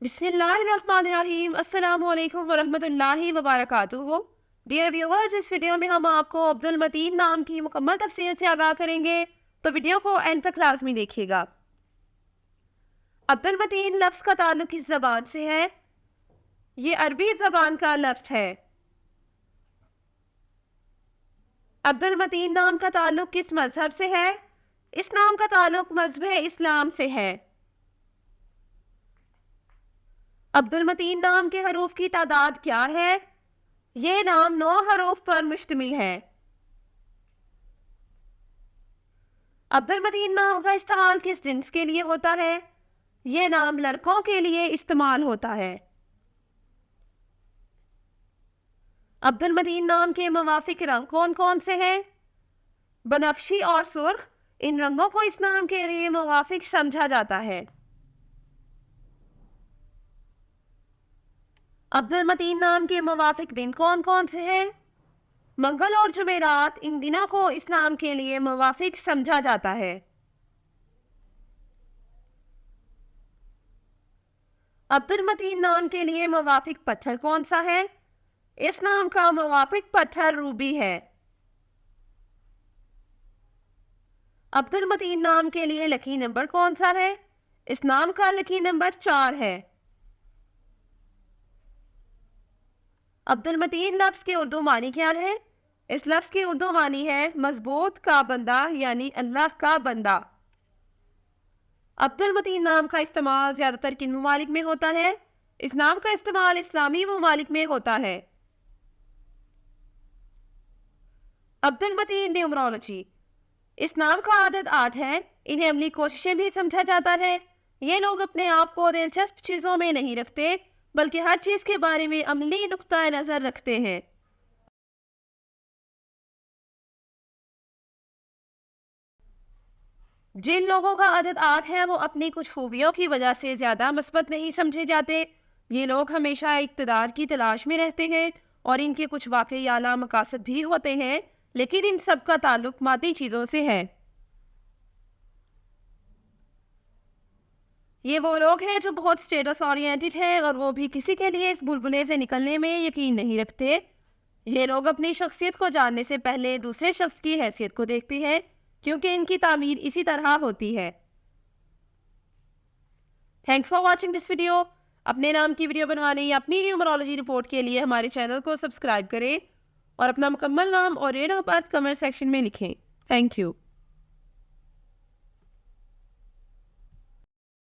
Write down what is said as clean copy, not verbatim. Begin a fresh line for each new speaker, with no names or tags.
بسم اللہ الرحمن الرحیم۔ السلام علیکم ورحمۃ اللہ وبرکاتہ۔ ڈیئر ویورز، اس ویڈیو میں ہم آپ کو عبد المتین نام کی مکمل تفسیر سے آگاہ کریں گے، تو ویڈیو کو اینڈ تک لازمی دیکھیے گا۔ عبد المتین لفظ کا تعلق کس زبان سے ہے؟ یہ عربی زبان کا لفظ ہے۔ عبد المتین نام کا تعلق کس مذہب سے ہے؟ اس نام کا تعلق مذہب اسلام سے ہے۔ عبد المتین نام کے حروف کی تعداد کیا ہے؟ یہ نام 9 حروف پر مشتمل ہے۔ عبد المتین نام کا استعمال کس جنس کے لیے ہوتا ہے؟ یہ نام لڑکوں کے لیے استعمال ہوتا ہے۔ عبد المتین نام کے موافق رنگ کون کون سے ہیں؟ بنفشی اور سرخ، ان رنگوں کو اس نام کے لیے موافق سمجھا جاتا ہے۔ عبد المتین نام کے موافق دن کون کون سے ہیں؟ منگل اور جمعرات، ان دنوں کو اس نام کے لیے موافق سمجھا جاتا ہے۔ عبد المتین نام کے لیے موافق پتھر کون سا ہے؟ اس نام کا موافق پتھر روبی ہے۔ عبد المتین نام کے لیے لکی نمبر کون سا ہے؟ اس نام کا لکی نمبر 4 ہے۔ عبد المتین لفظ کے اردو معنی کیا ہے؟ اس لفظ کی اردو معنی ہے مضبوط کا بندہ، یعنی اللہ کا بندہ۔ عبد المتین نام کا استعمال زیادہ تر کن ممالک میں ہوتا ہے؟ اس نام کا استعمال اسلامی ممالک میں ہوتا ہے۔ عبد المتین نیومرولوجی، اس نام کا عدد 8 ہے۔ انہیں عملی کوششیں بھی سمجھا جاتا ہے۔ یہ لوگ اپنے آپ کو دلچسپ چیزوں میں نہیں رکھتے، بلکہ ہر چیز کے بارے میں عملی نقطہ نظر رکھتے ہیں۔ جن لوگوں کا عدد 8 ہے وہ اپنی کچھ خوبیوں کی وجہ سے زیادہ مثبت نہیں سمجھے جاتے۔ یہ لوگ ہمیشہ اقتدار کی تلاش میں رہتے ہیں اور ان کے کچھ واقعی اعلیٰ مقاصد بھی ہوتے ہیں، لیکن ان سب کا تعلق مادی چیزوں سے ہے۔ یہ وہ لوگ ہیں جو بہت اسٹیٹس اورینٹڈ ہیں اور وہ بھی کسی کے لیے اس بلبلے سے نکلنے میں یقین نہیں رکھتے۔ یہ لوگ اپنی شخصیت کو جاننے سے پہلے دوسرے شخص کی حیثیت کو دیکھتے ہیں، کیونکہ ان کی تعمیر اسی طرح ہوتی ہے۔ Thanks for watching this video. اپنے نام کی ویڈیو بنوانے یا اپنی نیومرولوجی رپورٹ کے لیے ہمارے چینل کو سبسکرائب کریں اور اپنا مکمل نام اور date of birth comment section میں لکھیں۔ Thank you.